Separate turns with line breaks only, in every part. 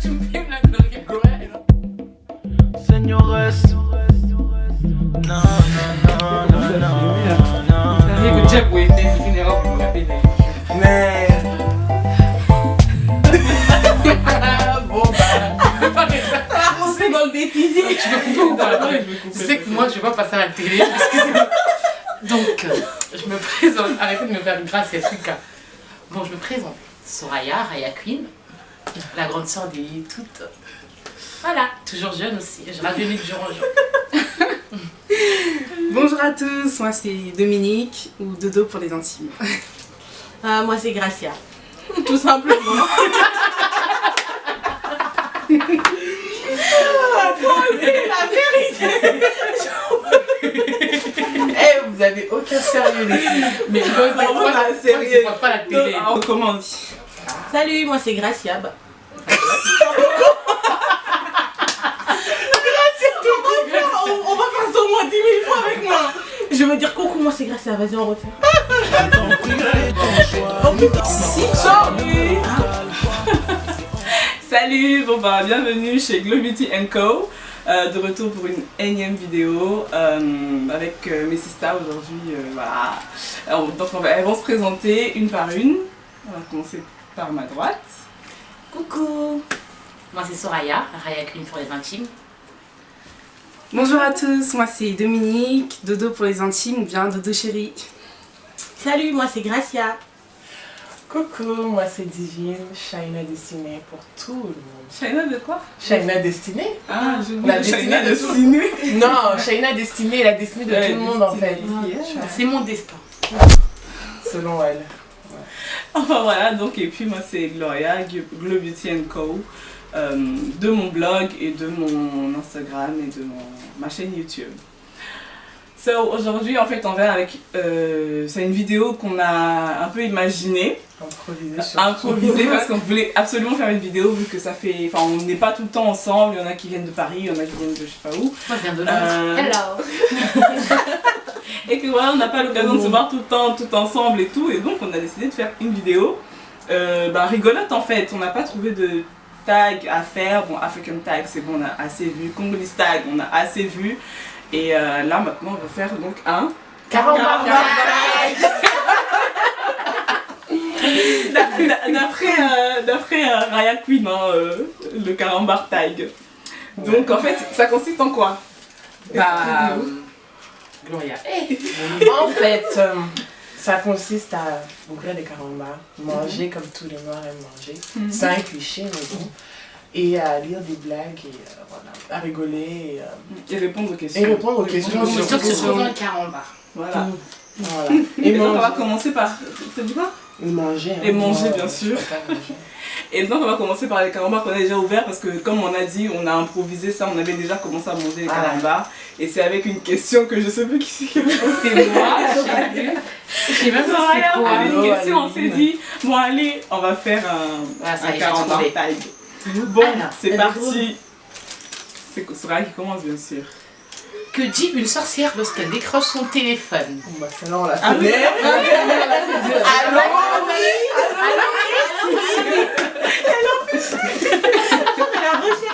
tu me fais la Gloria.
Señores. No, no, no, no, no, no.
Hey, good job, wait, then you can help me with it.
Mais. Bon, bah.
C'est dans le bêtisier. Tu veux couper ou pas? Tu sais que moi, je vais pas passer à la télé. Excusez-moi. Donc, je me présente. Arrêtez de me faire une grâce, c'est Africa. Bon, je me présente. Soraya, Raya Queen, la grande sœur des toutes. Voilà, toujours jeune aussi. Je rajeunis de jour en jour.
Bonjour à tous, moi c'est Dominique, ou Dodo pour les intimes.
Moi c'est Gracia, tout simplement. La vérité.
Eh, vous avez aucun sérieux les filles. Mais je vois pas la télé.
Comment on dit?
Salut, moi c'est Gracia. On va faire ça au moins 10 000 fois avec moi. Je veux dire coucou, moi c'est Gracia, vas-y on refait.
Si, salut. Salut, bon bah bienvenue chez Glow Beauty & Co. De retour pour une énième vidéo avec mes sisters aujourd'hui. Voilà. Alors, donc elles vont se présenter une par une. On va commencer par ma droite.
Coucou. Moi c'est Soraya, Raya Queen pour les intimes.
Bonjour à tous, moi c'est Dominique, Dodo pour les intimes ou bien Dodo chérie.
Salut, moi c'est Gracia.
Coucou, moi c'est Divine, Shaina Destinée pour tout le monde.
Shaina de quoi?
Shaina Destinée?
Ah, je
La
veux
destinée
Shaina
de
destinée.
Non, Shaina Destinée, la destinée de tout le monde en fait.
C'est mon destin.
Selon elle.
Enfin voilà, donc et puis moi c'est Gloria, Glow Beauty & Co. De mon blog et de mon Instagram et de ma chaîne YouTube. So, aujourd'hui en fait on vient avec, c'est une vidéo qu'on a un peu imaginée, improvisée parce qu'on voulait absolument faire une vidéo vu que ça fait, enfin on n'est pas tout le temps ensemble, il y en a qui viennent de Paris, il y en a qui viennent de je sais pas où.
Moi je viens de Londres.
Hello.
Et que voilà on n'a pas l'occasion de se voir tout le temps, tout ensemble et tout, et donc on a décidé de faire une vidéo rigolote en fait, on n'a pas trouvé de tag à faire, bon African tag c'est bon on a assez vu, Congolese tag on a assez vu, et là maintenant on va faire donc un
Carambar
d'après Raya Queen, le carambar tag. Donc en fait ça consiste en quoi?
Bah, Gloria.
En fait, ça consiste à ouvrir des carambars, manger comme tous les Noirs aiment manger. C'est un cliché, mais bon. Et à lire des blagues et voilà, à rigoler
Et répondre aux questions.
et répondre aux questions.
Je suis sûre que c'est
surtout.
souvent un carambar.
Voilà.
Voilà.
Et donc on va commencer par... T'as dit quoi?
Et manger.
Et manger, bien sûr.
Pas manger.
Et donc on va commencer par les carambars qu'on a déjà ouverts parce que comme on a dit, on a improvisé ça, on avait déjà commencé à manger les carambars. Et c'est avec une question que je sais plus qui c'est qui a posé.
C'est moi, je sais même pas c'est quoi.
Avec une question, on s'est dit, bon allez, on va faire un carambar tag. Bon,
Alors,
c'est parti. C'est Soraya qui commence bien sûr.
Que dit une sorcière lorsqu'elle décroche son téléphone?
Bon, bah, celle-là, on la
Ah oui.
connaît.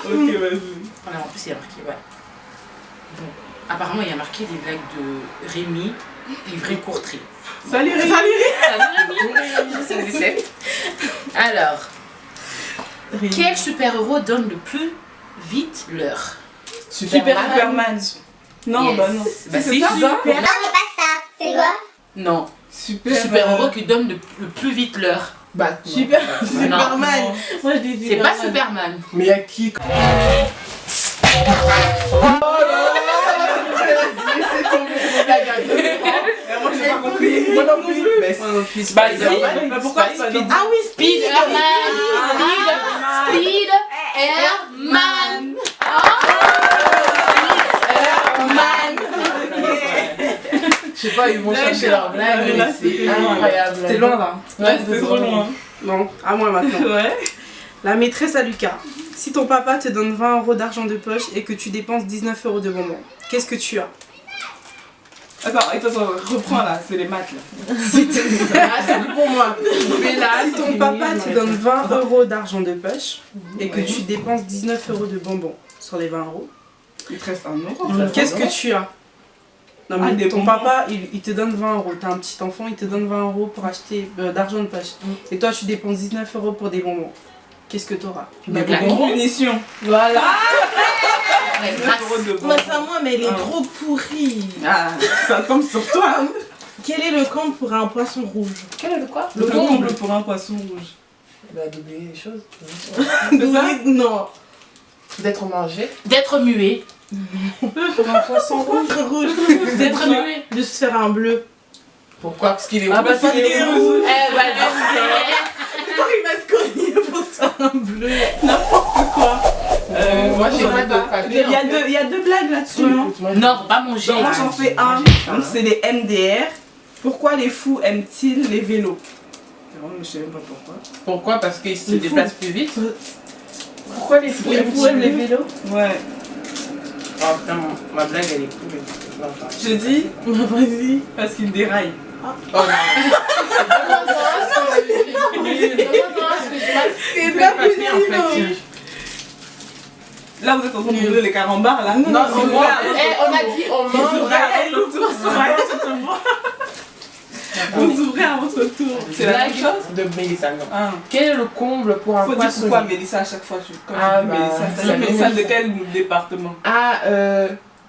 Ok, vas-y.
Voilà, en plus il y a marqué, ouais. Bon, apparemment il y a marqué des blagues de Rémi, livré courterie.
Salut Rémi.
Salut Rémi. Alors, quel super-héros donne le plus vite l'heure?
Superman. Non,
Yes.
bah non.
Bah
C'est
si,
ça?
Super.
Non, c'est pas ça. C'est quoi?
Non,
Super.
super-héros qui donne le plus vite l'heure.
Batman.
Superman.
Non.
Moi je dis
C'est pas
Superman.
Superman.
Mais il y a qui?
Moi j'ai pas compris.
Moi non plus. Mais
Bah si. Bah pourquoi Spider-Man?
Ah oui,
Spider-Man. Spider-Man.
je sais pas, ils vont chercher leur blague, mais c'est incroyable.
C'était loin là. Ouais, c'était trop loin. Bon, à moi maintenant. Ouais.
La maîtresse à Lucas. Si ton papa te donne 20 € d'argent de poche et que tu dépenses 19 € de bonbons, qu'est-ce que tu as?
Attends, reprends là, c'est les maths là.
Ah, c'est plus pour moi. Mais là,
Si ton papa te donne 20 euros d'argent de poche et que tu dépenses 19 euros de bonbons sur les 20 euros,
Il te reste 1 euro.
qu'est-ce que tu as? Non mais
des
ton
bonbons.
papa, il te donne 20 euros. T'as un petit enfant, il te donne 20 euros pour acheter d'argent de poche. Et toi, tu dépenses 19 euros pour des bonbons. Qu'est-ce que t'auras?
Des
Des
bonbons.
punitions.
Voilà.
Ouais,
19 euros de
Moi,
bonbons.
c'est à moi, mais elle est trop pourrie.
Ah, ça tombe sur toi.
Quel est le comble pour un poisson rouge?
Quel est le quoi?
Le comble pour un poisson rouge.
Bah, d'oublier les choses.
Non.
D'être mangé.
D'être muet.
Pour un poisson rouge.
Rouge.
D'être muet.
De se faire un bleu.
Pourquoi? Parce qu'il est
Ah, parce qu'il est rouge.
Eh ben,
Il va se cogner pour se faire un bleu.
Moi, j'ai pas de papier.
Il y a deux blagues là-dessus. Hein.
non, faut pas manger.
Moi j'en fais un, donc c'est les MDR. Pourquoi les fous aiment-ils les vélos? Je sais même pas pourquoi.
Pourquoi? Parce qu'ils se
Les
déplacent plus vite.
Pourquoi les fous aiment les vélos?
Ouais.
Oh putain, ma blague elle est cool. Non, pas.
Je dis
Vas-y.
parce qu'ils déraillent.
Oh non.
C'est pas possible.
Là vous êtes en train d'ouvrir les carambars là.
Non, c'est moi.
Eh,
On a dit on
Vous
mange.
ouvrez vous ouvrez à votre tour. C'est la même chose.
De Mélissa, non.
Ah.
Quel est le comble pour un
Faut dire
poissonnier?
pourquoi Mélissa à chaque fois. Quand
Ah,
je dis
bah,
Mélissa,
salut,
c'est Mélissa de
Mélissa.
quel département?
Ah,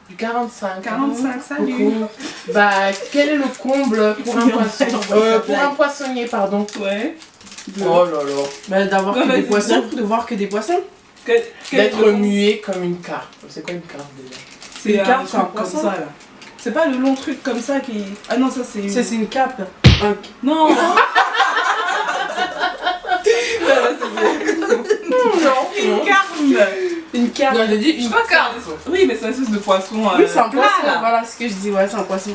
du 45.
45, salut.
Coucou. Bah, quel est le comble pour un poisson pour un poissonnier, pardon.
Ouais.
Oh là là.
Bah, d'avoir
Non,
que
mais
des
c'est
poissons, de voir que des poissons.
D'être muet comme une carpe. C'est quoi une carpe déjà?
C'est
Une
un
carpe,
truc
c'est un
comme
poisson.
ça là. C'est pas le long truc comme ça qui. Ah non, ça c'est.
C'est une cape.
Non.
Non.
Une carpe.
Une carpe.
Non, j'ai dit
Je
une
crois que
carpe.
oui, mais c'est un espèce de poisson.
Oui, c'est un
plat,
poisson.
là.
Voilà ce que je dis. Ouais, c'est un poisson.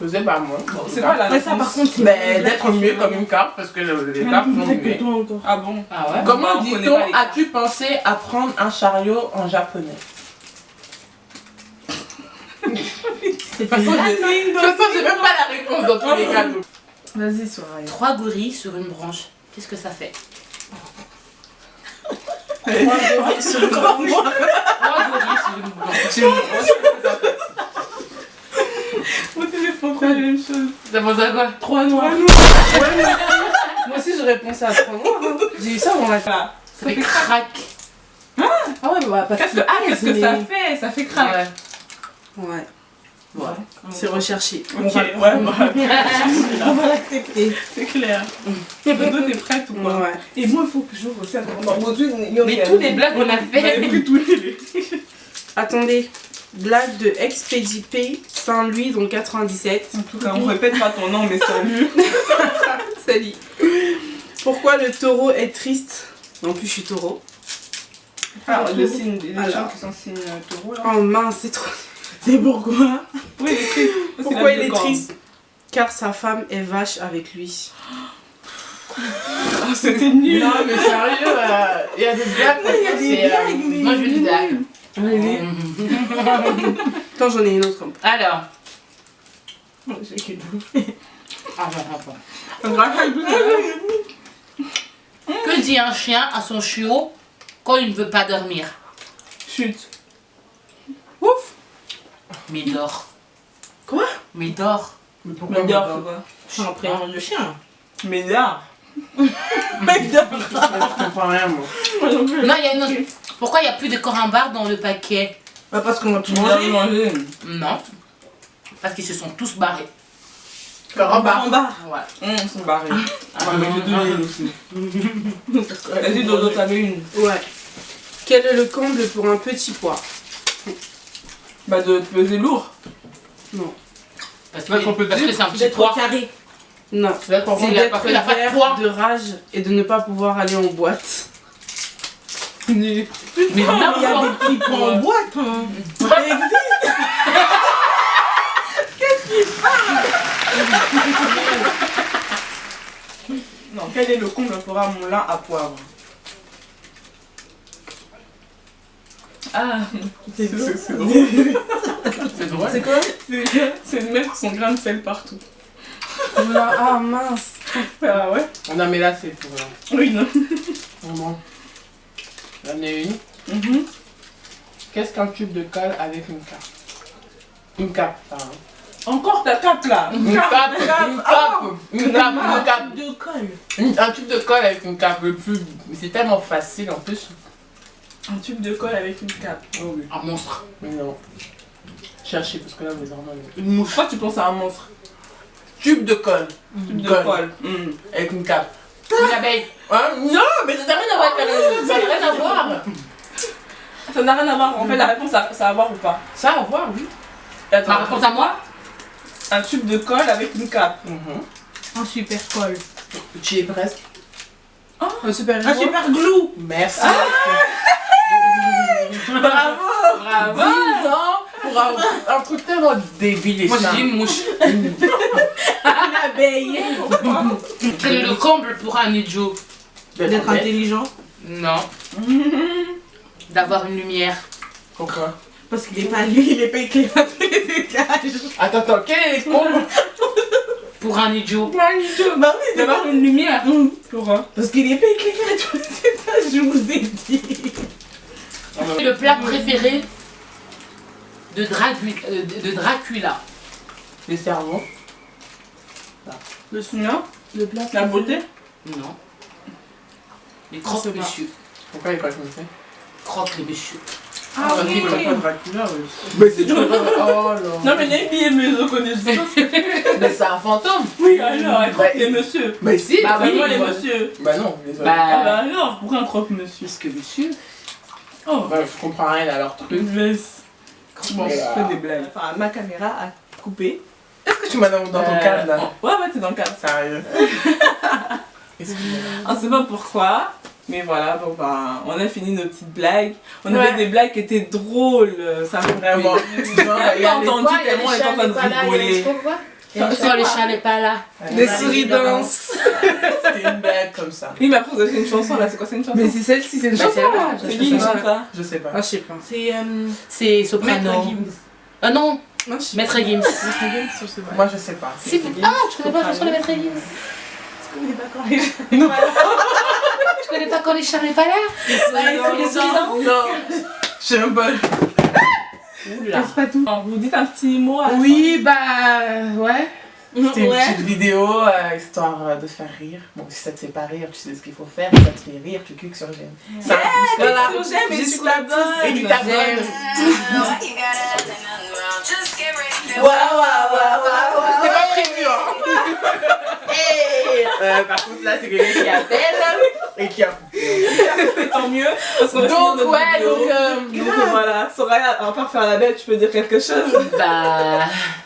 Je sais pas moi.
C'est pas la
Mais ça, par contre, c'est.
Mais d'être muet comme une carpe parce que les carpes sont muets.
Ah bon?
Ah ouais?
Comment
on connaît
dit-on
pas les
as-tu pensé apprendre un chariot en japonais?
C'est
De toute façon, j'ai même pas la réponse dans tous les cas. donc.
Vas-y, Soraya.
3 gorilles sur une branche. Qu'est-ce que ça fait?
3 gorilles sur une branche.
3 gorilles sur une branche.
C'est une grosse-
Moi aussi, j'ai pensé à la même chose.
Ça pense à quoi?
3 noirs. Moi aussi, j'aurais pensé à 3 noirs. Hein. J'ai eu ça dans la.
Voilà.
Ça fait crack.
Ah ouais, bah parce que.
Qu'est-ce que ça fait? Ça fait crack.
Ouais,
Ouais.
c'est recherché.
Ok, ouais, bah,
On va l'accepter.
c'est clair. Dodo, t'es prête ou quoi?
Ouais.
Et moi, il faut que j'ouvre aussi.
Mais tous les blagues qu'on a
Vous avez
fait.
pris tous les.
Attendez. Blague de Expédipé Saint-Louis dans le 97.
En tout cas, on répète pas ton nom, mais salut.
Salut. Pourquoi le taureau est triste? En plus, je suis taureau.
Alors, le signe, les gens
Alors.
qui sont signes taureau là.
Oh mince, c'est trop.
C'est pourquoi?
Oui, il est triste.
Pourquoi il est triste? Car sa femme est vache avec lui.
Oh, c'était nul.
Non, mais sérieux, il y a des blagues.
Il y a des
c'est,
blagues, mais.
Moi je veux des blagues.
Attends, j'en ai une autre.
Alors.
J'ai que bouffer.
Que dit un chien à son chiot quand il ne veut pas dormir?
Chute.
Ouf.
Mais dors.
Quoi?
Mais dors.
Mais pourquoi
Médard,
on
c'est quoi?
Je suis un prénom de chien.
Médard.
Je comprends rien, moi.
Non, il y a une autre. Pourquoi il n'y a plus de corambars dans le paquet?
Bah, parce qu'on a tout
Médard
mangé.
manger.
Non. Parce qu'ils se sont tous barrés.
Carambar.
Ouais.
Ils sont barrés. Avec les deux lignes aussi. Vas-y, Dodo, t'avais une.
Ouais. Quel est le comble pour un petit pois?
Bah, de te peser lourd.
Non.
Parce
Parce qu'on
que
peut
c'est un petit
D'être
poids.
carré.
Non.
Là, pour
C'est
il a
d'être
pas fait la patte
vert,
pois.
de rage et de ne pas pouvoir aller en boîte.
Mais
Il y a
n'importe
des petits pots en boîte. Hein. Ça existe.
Non, quel est le comble pour un moulin à poivre? Ah,
C'est
c'est
C'est drôle.
quoi?
C'est de mettre son grain de sel partout.
Ah mince.
Ah ouais.
Non, mais là, c'est pour.
Oui, non.
Bon. J'en ai une.
Mhm.
Qu'est-ce qu'un tube de colle avec une cape? Une cape, pardon.
Encore ta cape là.
Une cape, une cape.
De colle.
Un tube de colle avec une cape. Le plus. C'est tellement facile en plus.
Un tube de colle avec une cape.
Oh oui.
Un monstre.
Mais non. Cherchez parce que là, vous hormones.
Une mouche. Pourquoi tu penses à un monstre?
Tube de colle.
Tube de colle.
Avec une cape.
Une abeille.
Hein? Non, mais ça n'a rien à voir avec ça n'a rien à voir.
Ça n'a rien à voir. En fait, la réponse, ça a à voir ou pas?
Ça a à voir, oui.
Attends,
Ma réponse à moi?
un tube de colle avec une cape.
Un super colle.
Tu es presque.
Un super
Un super glue.
Merci.
Bravo.
Bravo. Pour un truc tellement débile et
Moi
simple.
j'ai dit une mouche.
Une abeille.
Quel est le comble pour un idiot?
D'être intelligent.
Non. D'avoir une lumière.
Pourquoi?
Parce qu'il est pas lui, il est pas éclairé à tous les étages.
Attends, quel est le comble?
Pour un idiot.
Bah oui, c'est
D'avoir
pas.
une lumière. Pourquoi?
Parce qu'il est pas éclairé à tous les étages, je vous ai dit.
Le plat préféré de Dracula.
Les cerveaux.
Le souvenir?
Le plat.
La beauté?
Non. Les croque monsieur.
Pourquoi il est pas comme ça?
Croque les messieurs.
Ah
Parce qu'il
oui.
connaît pas Dracula, oui. Mais si tu veux pas. Oh là.
Non, mais les filles, mais je connais ça.
Mais c'est un fantôme.
Oui, alors, elle croque
Bah,
les messieurs.
Mais si.
Bah,
oui,
moi, les
bah-
messieurs.
Bah non, les autres.
Ah, bah
Bah,
alors, pourquoi un croque monsieur?
parce que monsieur.
Oh,
Bah, je comprends rien à leur truc.
laisse. Bon,
Mais,
je fais des blagues. Enfin, ma caméra a coupé.
Est-ce que tu m'as dans ton cadre là?
Ouais, t'es dans le cadre.
Sérieux? Excuse-moi.
On sait pas pourquoi, mais voilà, bon bah, on a fini nos petites blagues. On
Ouais.
avait des blagues qui étaient drôles, ça me
Vraiment.
On a entendu tellement on était en train de rigoler.
Sur les chats n'est pas là.
Des souris dansent.
C'était une blague comme ça.
Oui, mais après, vous avez fait une chanson là, c'est quoi, c'est une chanson?
Mais c'est celle-ci, c'est une
Bah,
chanson.
c'est vrai,
là.
C'est qui une chanson?
Je sais pas.
Ah, je sais pas.
C'est
C'est Soprano.
Maître Gims.
Ah non,
Non, je sais
Maître Gims.
pas. je sais pas.
Moi, je sais pas.
Si vous... Ah, tu connais pas la chanson de Maître Gims?
Est-ce qu'on est d'accord avec ça?
Tu connais pas quand les chats n'est pas là?
Les souris dansent.
Non. Je sais même pas.
Oula.
C'est pas tout.
Alors, vous dites un petit mot à la
Oui, bah, ouais. C'était une
Ouais.
petite vidéo histoire de faire rire. Bon, si ça te fait pas rire, tu sais ce qu'il faut faire. Si ça te fait rire, tu cliques sur j'aime. Ça
fin.
voilà.
Sur j'aime et tu la
Et tu
donnes.
t'abonnes.
Waouh, waouh, waouh,
C'était pas prévu, hein. Par contre, là, c'est quelqu'un qui appelle et qui a coupé.
Tant mieux, parce qu'on a fini
Donc,
notre
ouais,
vidéo. Donc voilà, Soraya, à part faire la belle, tu peux dire quelque chose?
Bah,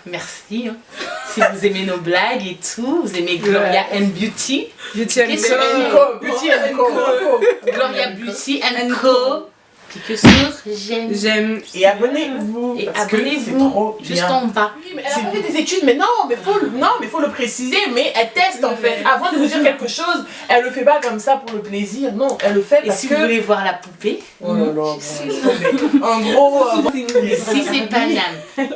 merci. Hein. Si vous aimez nos blagues et tout, vous aimez Gloria and Beauty.
Beauty and
Qu'est-ce
Co.
que-
Beauty and Co.
Gloria Beauty and Co. Cliquez sur j'aime.
J'aime.
Et abonnez-vous.
Et
parce que
abonnez-vous.
c'est trop
Juste
bien.
en bas.
Oui, mais elle a pas fait des études, mais non, mais faut le préciser, mais elle teste en fait. Avant de vous dire quelque chose, elle le fait pas comme ça pour le plaisir, non, elle le fait
Et
parce
si
que...
vous voulez voir la poupée,
Oh là là, bon, mais en gros,
si c'est Paname.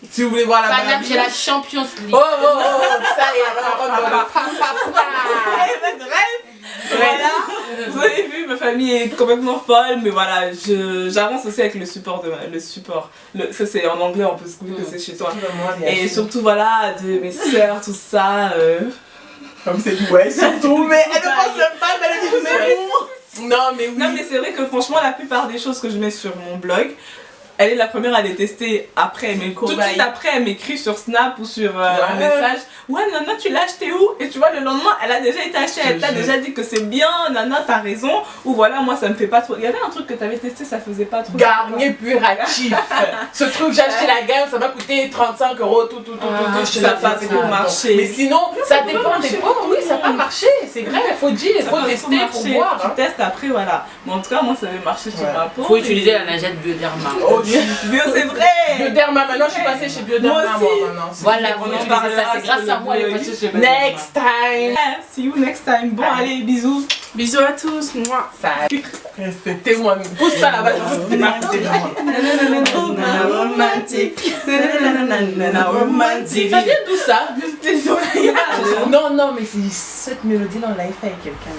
si vous voulez voir la
Paname,
Barbie-
j'ai la Champions League.
Oh, oh, oh, ça y est, on rentre dans le
Voilà, vous avez vu, ma famille est complètement folle, mais voilà, j'avance aussi avec le support. Ça c'est en anglais, on peut se trouver que c'est chez toi. Et surtout voilà, de mes sœurs, tout ça.
Comme c'est dit, ouais, surtout, mais elle ne pense même pas, mais elle dit, mais bon. Non, mais oui.
Non mais c'est vrai que franchement la plupart des choses que je mets sur mon blog, elle est la première à les tester après, mais tout de suite après elle m'écrit sur Snap ou sur un message. Ouais Nana, tu l'as acheté où? Et tu vois, le lendemain elle a déjà été achetée, elle t'a déjà dit que c'est bien, Nana t'as raison. Ou voilà, moi ça me fait pas trop. Il y avait un truc que t'avais testé, ça faisait pas trop.
Garnier Puratif. Ce truc, j'ai acheté la gamme, ça m'a coûté 35 €, tout.
Ça n'a pas trop marché.
Mais sinon, ça dépend des points, oui, ça n'a pas marché, c'est vrai, il faut dire, il faut tester pour voir.
Tu testes après, voilà. Mais en tout cas, moi ça avait marché sur ma peau.
Faut utiliser la nagette Bioderma.
Oh, tu
c'est vrai.
Bioderma, maintenant je suis passée chez Bioderma,
Moi
moi
aussi.
maintenant.
Voilà,
On
vous
en
utilisez
parlera
ça, c'est grâce
sur
à moi
le
les
blog.
passés chez
Next time!
See you next time. Bon, allez, bisous.
Bisous à tous, moi.
Ça reste témoin. Pousse ça là-bas.
Romantique. Romantique.
Ça vient d'où ça? Non, non, mais c'est cette mélodie là, on l'a fait avec quelqu'un.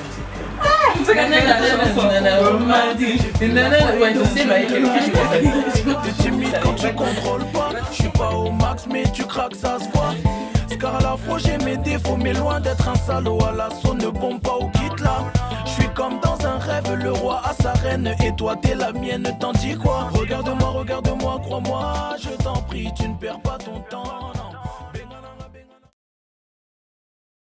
Ouais, je sais, mais avec quelqu'un.
T'es timide quand tu contrôles pas. Je suis pas au max, mais tu craques, ça se voit. Car à la fois j'ai mes défauts, mais loin d'être un salaud. À l'assaut, ne bombe pas ou quitte là. Je suis comme dans un rêve, le roi a sa reine. Et toi, t'es la mienne, t'en dis quoi? Regarde-moi, crois-moi, je t'en prie, tu ne perds pas ton temps.